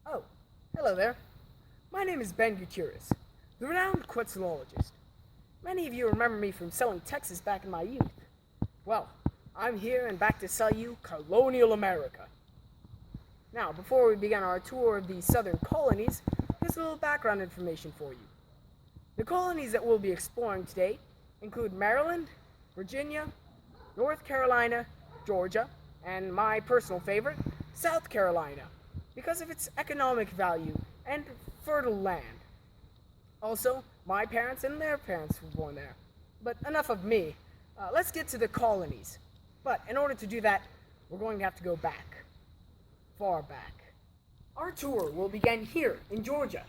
Oh, hello there. My name is Ben Gutierrez, the renowned Quetzalologist. Many of you remember me from selling Texas back in my youth. Well, I'm here and back to sell you colonial America. Now, before we begin our tour of the Southern Colonies, here's a little background information for you. The colonies that we'll be exploring today include Maryland, Virginia, North Carolina, Georgia, and my personal favorite, South Carolina, because of its economic value and fertile land. Also, my parents and their parents were born there. But enough of me. Let's get to the colonies. But in order to do that, we're going to have to go back. Far back. Our tour will begin here in Georgia.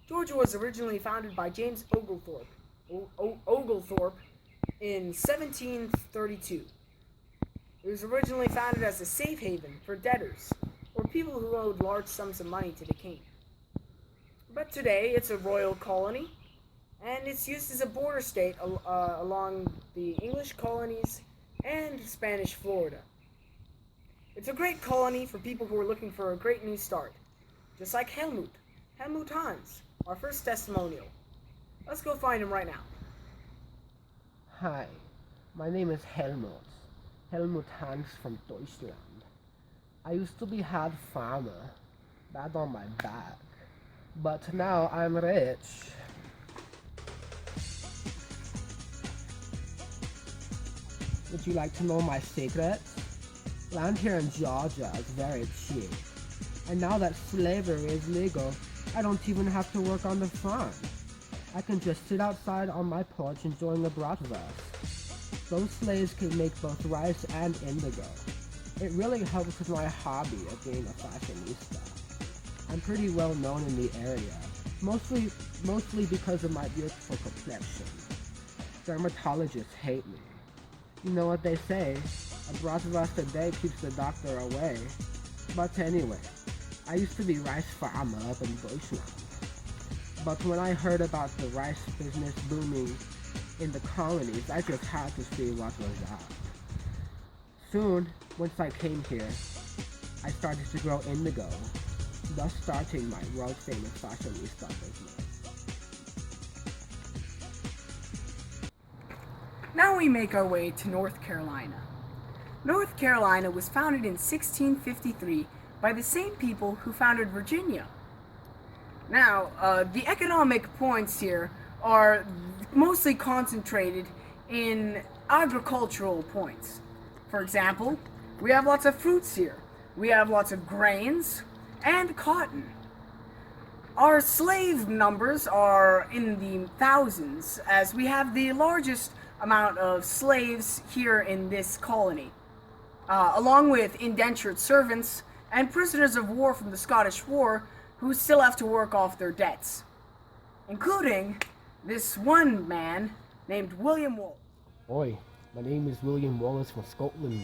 Georgia was originally founded by James Oglethorpe in 1732. It was originally founded as a safe haven for debtors, or people who owed large sums of money to the king. But today it's a royal colony, and it's used as a border state along the English colonies and Spanish Florida. It's a great colony for people who are looking for a great new start, just like Helmut Hans, our first testimonial. Let's go find him right now. Hi, my name is Helmut Hans from Deutschland. I used to be hard farmer, bad on my back, but now I'm rich. Would you like to know my secret? Land here in Georgia is very cheap. And now that slavery is legal, I don't even have to work on the farm. I can just sit outside on my porch enjoying a bratwurst. Those slaves can make both rice and indigo. It really helps with my hobby of being a fashionista. I'm pretty well known in the area, mostly because of my beautiful complexion. Dermatologists hate me. You know what they say, a bratwurst a day keeps the doctor away. But anyway, I used to be rice farmer up in Deutschland. But when I heard about the rice business booming in the colonies, I just had to see what was up. Soon, once I came here, I started to grow indigo, thus starting my world-famous fashionista business. Now we make our way to North Carolina. North Carolina was founded in 1653 by the same people who founded Virginia. Now, the economic points here are mostly concentrated in agricultural points. For example, we have lots of fruits here. We have lots of grains and cotton. Our slave numbers are in the thousands, as we have the largest amount of slaves here in this colony, along with indentured servants and prisoners of war from the Scottish War who still have to work off their debts, including this one man named William Wallace. Oi, my name is William Wallace from Scotland.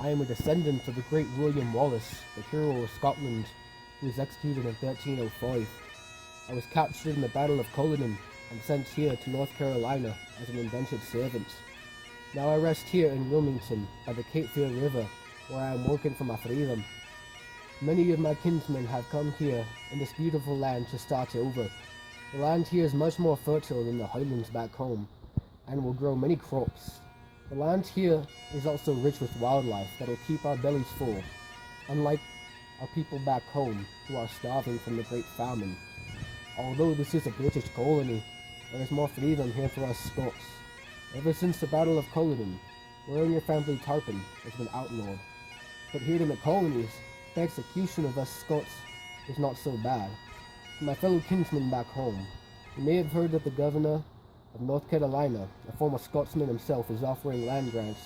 I am a descendant of the great William Wallace, the hero of Scotland, who was executed in 1305. I was captured in the Battle of Culloden and sent here to North Carolina as an indentured servant. Now I rest here in Wilmington by the Cape Fear River, where I am working for my freedom. Many of my kinsmen have come here in this beautiful land to start over. The land here is much more fertile than the highlands back home, and will grow many crops. The land here is also rich with wildlife that will keep our bellies full, unlike our people back home who are starving from the Great Famine. Although this is a British colony, there is more freedom here for us Scots. Ever since the Battle of Culloden, wearing your family tartan has been outlawed. But here in the colonies, the execution of us Scots is not so bad. To my fellow kinsmen back home, you may have heard that the governor of North Carolina, a former Scotsman himself, is offering land grants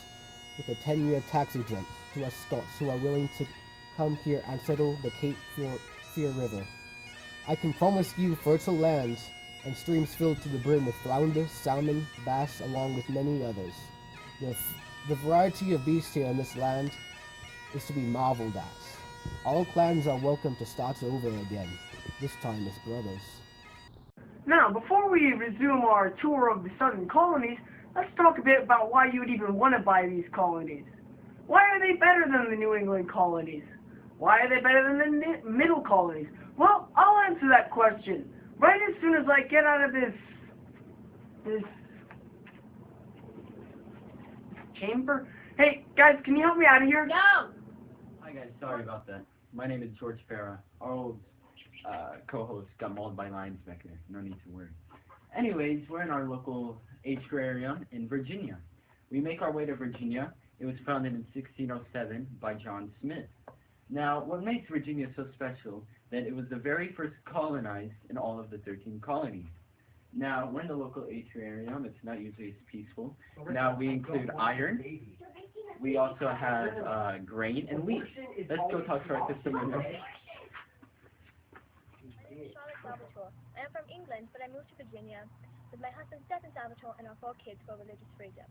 with a 10-year tax exempt to us Scots who are willing to come here and settle the Cape Fear River. I can promise you fertile lands and streams filled to the brim with flounder, salmon, bass, along with many others. The variety of beasts here in this land is to be marveled at. All clans are welcome to start over again, this time as brothers. Now, before we resume our tour of the Southern Colonies, let's talk a bit about why you would even want to buy these colonies. Why are they better than the New England colonies? Why are they better than the middle colonies? Well, I'll answer that question right as soon as I get out of this chamber. Hey, guys, can you help me out of here? No! Hi guys, sorry about that. My name is George Farah. Our old co-host got mauled by lions back there. No need to worry. Anyways, we're in our local H-grade area in Virginia. We make our way to Virginia. It was founded in 1607 by John Smith. Now, what makes Virginia so special that it was the very first colonized in all of the 13 colonies. Now, we're in the local H-grade area. It's not usually as peaceful. Now, we include iron. We also have grain and wheat. Let's go talk to our customer now. Salvatore. I am from England, but I moved to Virginia with my husband Stephen Salvatore and our 4 kids for religious freedom.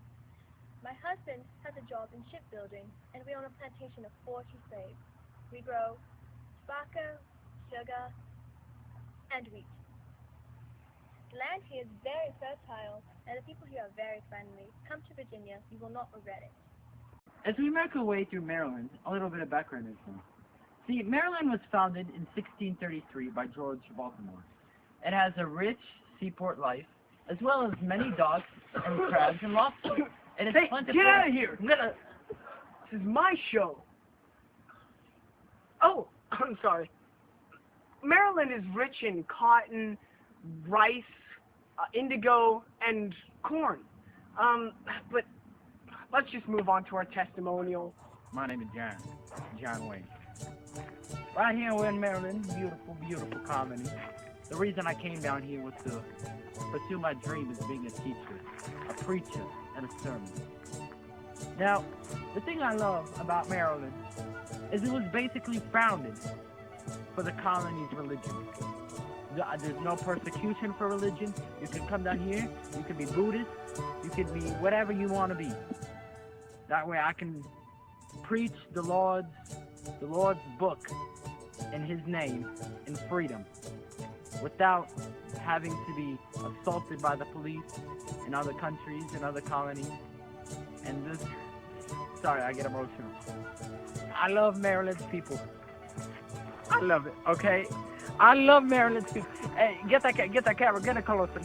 My husband has a job in shipbuilding, and we own a plantation of 40 slaves. We grow tobacco, sugar, and wheat. The land here is very fertile, and the people here are very friendly. Come to Virginia, you will not regret it. As we make our way through Maryland, a little bit of background info. See, Maryland was founded in 1633 by George Baltimore. It has a rich seaport life, as well as many docks and crabs and lobsters. It is Hey, plentiful. get out of here! This is my show. Oh, I'm sorry. Maryland is rich in cotton, rice, indigo, and corn. But let's just move on to our testimonial. My name is John Wayne. Right here we're in Maryland, beautiful, beautiful colony. The reason I came down here was to pursue my dream as being a teacher, a preacher, and a sermon. Now, the thing I love about Maryland is it was basically founded for the colony's religion. There's no persecution for religion. You can come down here, you can be Buddhist, you can be whatever you want to be. That way I can preach the Lord's book in His name in freedom, without having to be assaulted by the police in other countries and other colonies. And this, sorry, I get emotional. I love Maryland's people. I love it, okay? I love Maryland's people. Hey, get that camera, get it closer.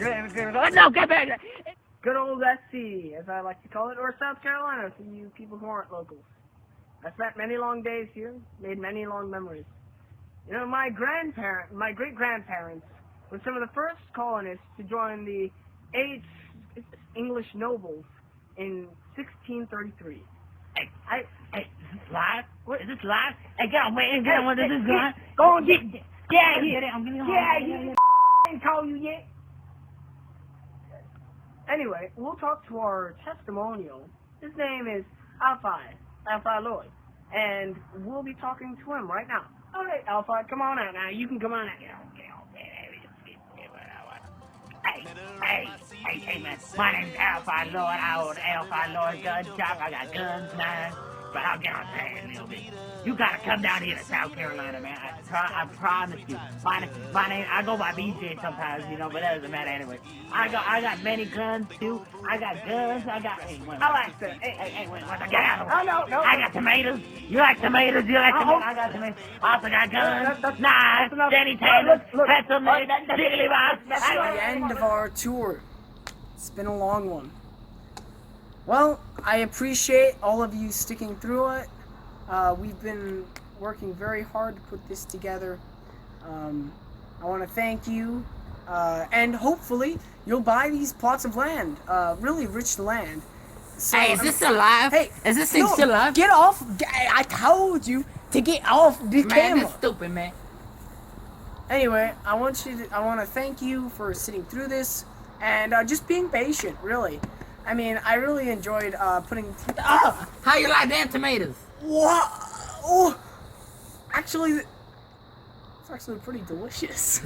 No, get back. Good old SC, as I like to call it, or South Carolina for you people who aren't locals. I spent many long days here, made many long memories. You know, my great-grandparents were some of the first colonists to join the 8 English nobles in 1633. Hey, is this live? What, is this live? Hey, get on, man, get on, this is live. Go on, get I'm getting home. Yeah, you didn't call you yet. Anyway, we'll talk to our testimonial. His name is Alphi Lloyd, and we'll be talking to him right now. All right, Alphi, come on out now. You can come on out. Hey, man. My name's Alpha Lloyd. I own Alpha Lloyd gun shop. I got guns, knives, but I'll get on that a little bit. You gotta come down here to South Carolina, man. I promise you. My name, I go by BJ sometimes, you know, but that doesn't matter anyway. I got many guns too. I got guns. I like that. Hey, wait, get out of the way. No. I got tomatoes. You like tomatoes? I got tomatoes. I also got guns, knives, Danny Taylor, pretzel mix, diddly box. That's the end of our tour. It's been a long one. Well, I appreciate all of you sticking through it. We've been working very hard to put this together. I want to thank you, and hopefully you'll buy these plots of land, really rich land. So, Hey, is this still live? Hey, is this thing still live? Get off! I told you to get off the Man, camera. that's stupid, man. Anyway, I want to thank you for sitting through this and just being patient. Really, I mean, I really enjoyed putting. Oh, how you like them tomatoes? What? Oh, actually, it's actually pretty delicious.